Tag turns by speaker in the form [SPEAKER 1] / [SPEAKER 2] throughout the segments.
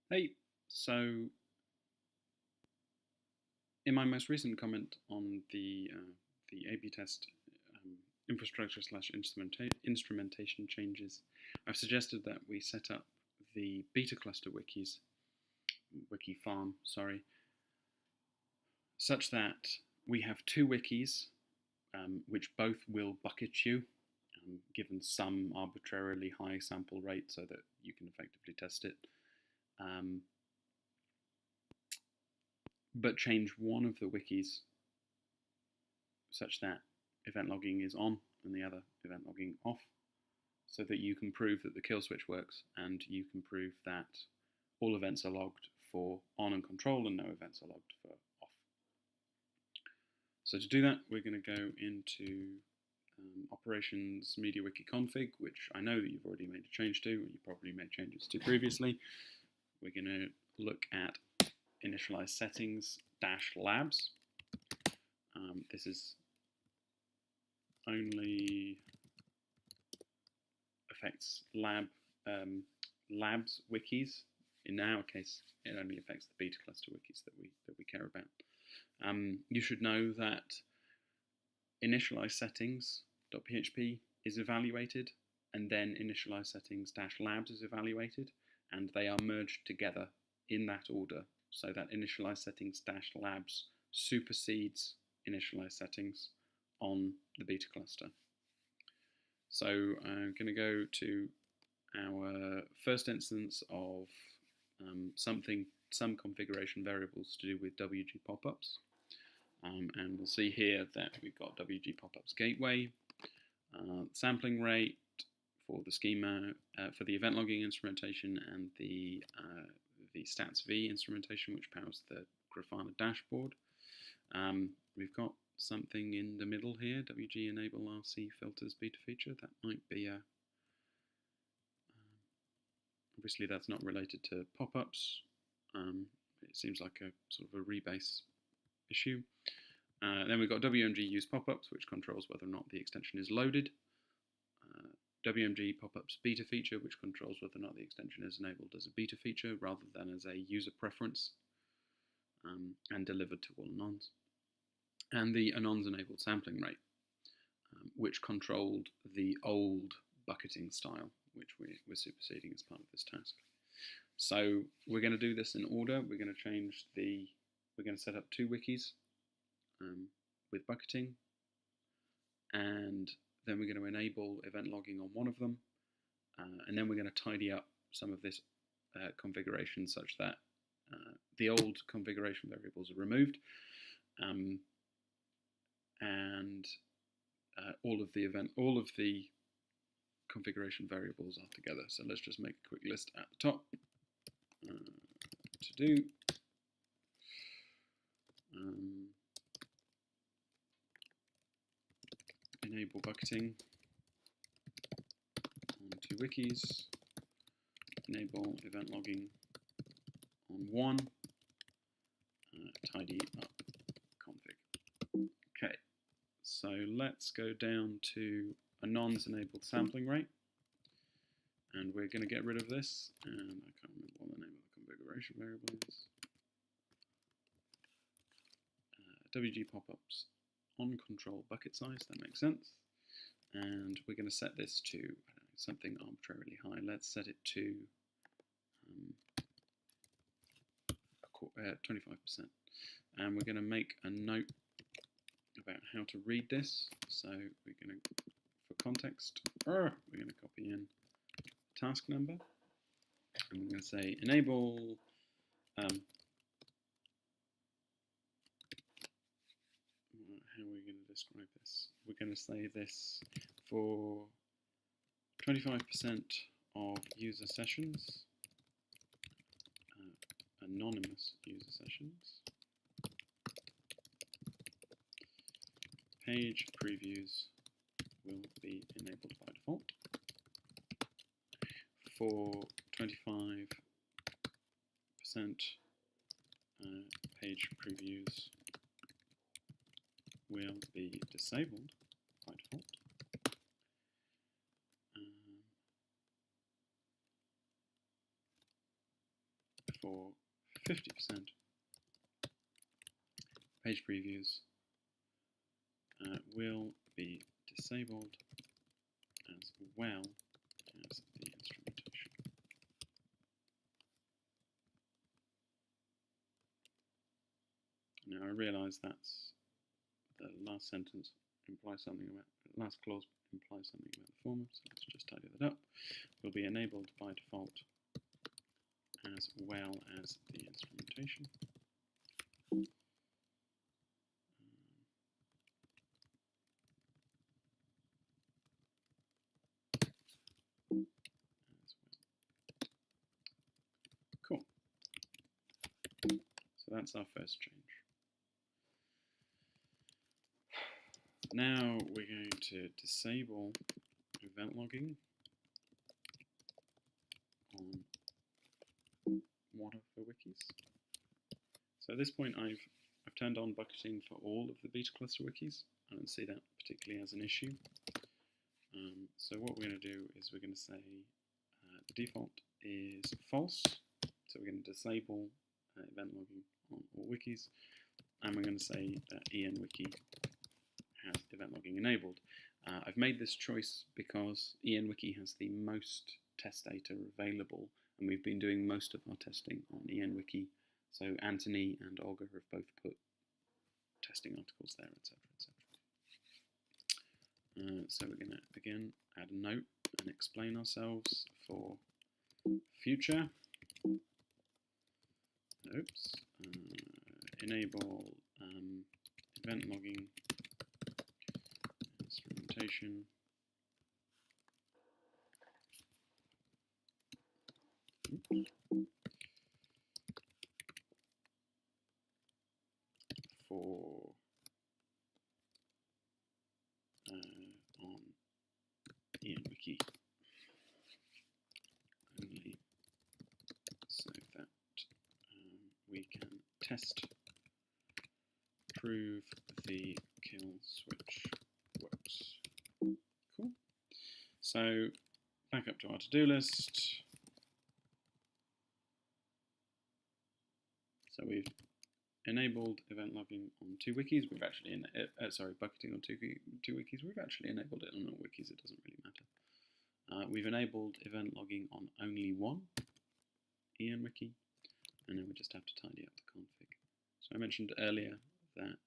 [SPEAKER 1] Hey, so in my most recent comment on the A/B test infrastructure slash instrumentation changes, I've suggested that we set up the beta cluster wiki farm, sorry, such that we have two wikis which both will bucket you, given some arbitrarily high sample rate so that you can effectively test it. But change one of the wikis such that event logging is on and the other event logging off, so that you can prove that the kill switch works and you can prove that all events are logged for on and control and no events are logged for off. So to do that, we're going to go into operations-mediawiki-config, which I know that you've already made a change to, and you probably made changes to previously. We're going to look at initialize settings -labs. This is only affects labs wikis. In our case, it only affects the beta cluster wikis that we care about. You should know that initialize settings.php is evaluated, and then initialize settings -labs is evaluated, and they are merged together in that order, so that initialize settings -labs supersedes initialize settings on the beta cluster. So I'm going to go to our first instance of some configuration variables to do with WG pop-ups. And we'll see here that we've got WG pop-ups gateway, sampling rate for the schema, for the event logging instrumentation, and the stats-v instrumentation, which powers the Grafana dashboard. We've got something in the middle here, WG enable RC filters beta feature. That might be a obviously that's not related to pop-ups. It seems like a sort of a rebase issue. Then we've got WMG use pop-ups, which controls whether or not the extension is loaded. WMG pop-ups beta feature, which controls whether or not the extension is enabled as a beta feature rather than as a user preference, and delivered to all anons. And the anons enabled sampling rate, which controlled the old bucketing style, which we're superseding as part of this task. So we're going to do this in order. We're going to set up two wikis with bucketing, and then we're going to enable event logging on one of them, and then we're going to tidy up some of this configuration such that the old configuration variables are removed, and all of the configuration variables are together. So let's just make a quick list at the top. To do. Enable bucketing on two wikis. Enable event logging on one. Tidy up config. Okay, so let's go down to anons enabled sampling rate, and we're going to get rid of this, and I can't remember what the name of the configuration variable is. WG pop-ups on control bucket size, that makes sense. And we're going to set this to something arbitrarily high. Let's set it to 25%. And we're going to make a note about how to read this. So we're going to, for context, we're going to copy in task number, and we're going to say enable how are we going to describe this? We're going to say this for 25% of user sessions, anonymous user sessions, page previews will be enabled by default. For 25% page previews will be disabled by default. for 50%, page previews will be disabled as well as the instrumentation. Now I realise that's the last sentence implies something about, last clause implies something about the former, so let's just tidy that up. Will be enabled by default as well as the instrumentation. Cool. So that's our first change. Now we're going to disable event logging on one of the wikis. So at this point I've turned on bucketing for all of the beta cluster wikis. I don't see that particularly as an issue. So what we're going to do is we're going to say the default is false. So we're going to disable event logging on all wikis, and we're going to say that enwiki has event logging enabled. I've made this choice because enwiki has the most test data available, and we've been doing most of our testing on enwiki. So Anthony and Olga have both put testing articles there, etc., etc. So we're going to again add a note and explain ourselves for future. Oops. Enable event logging instrumentation for on enwiki only, so that we can test, prove the kill switch works. Cool. So back up to our to-do list. So we've enabled event logging on 2 wikis. We've actually, bucketing on two wikis. We've actually enabled it on all wikis. It doesn't really matter. We've enabled event logging on only one enwiki, and then we just have to tidy up the config. So I mentioned earlier that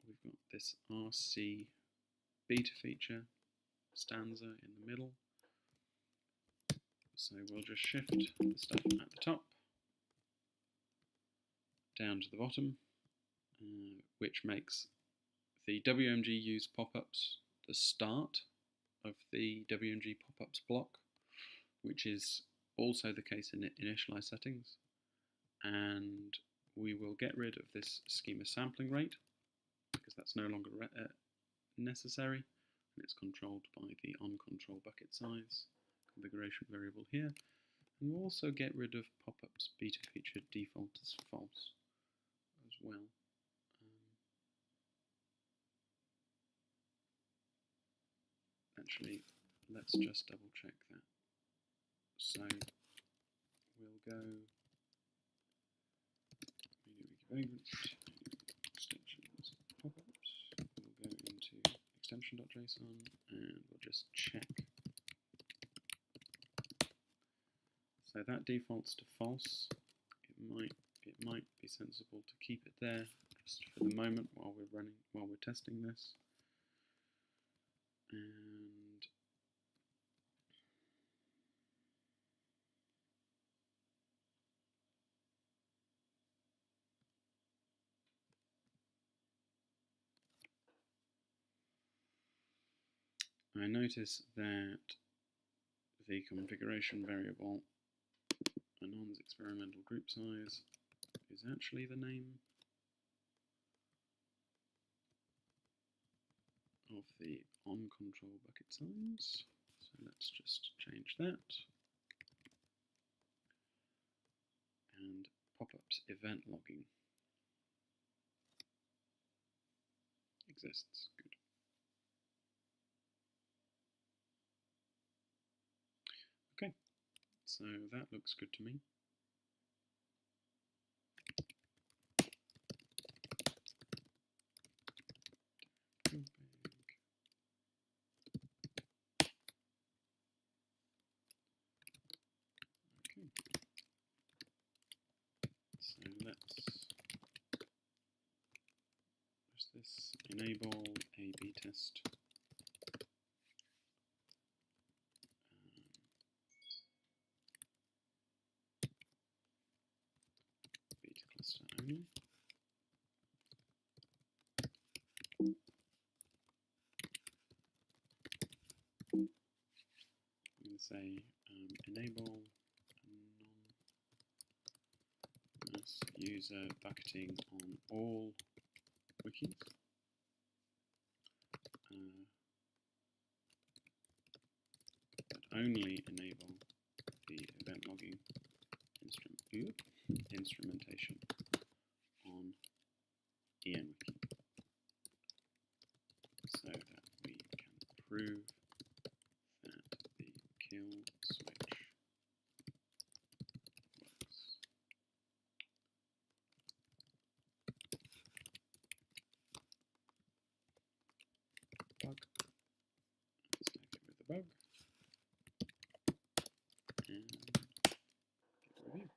[SPEAKER 1] we've got this RC beta feature stanza in the middle. So we'll just shift the stuff at the top down to the bottom, which makes the WMG use pop-ups the start of the WMG pop-ups block, which is also the case in initialize settings. And we will get rid of this schema sampling rate because that's no longer necessary, and it's controlled by the onControl bucket size configuration variable here. And we'll also get rid of pop-ups beta feature default as false as well. Actually, let's just double check that. So we'll go extensions pop-ups. We'll go into extension.json and we'll just check. So that defaults to false. It might be sensible to keep it there just for the moment while we're testing this. And I notice that the configuration variable anon's experimental group size is actually the name of the onControl bucket size. So let's just change that. And pop-ups event logging exists. Good. So that looks good to me. Okay. So let's push this, enable A/B test. Beta cluster only. I'm going to say enable non-mass user bucketing on all wikis. But only enable the event logging instrumentation on enwiki, so that we can prove that the kill switch works. Bug. Let's take it with the bug. And give a review.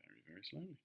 [SPEAKER 1] Very, very slowly.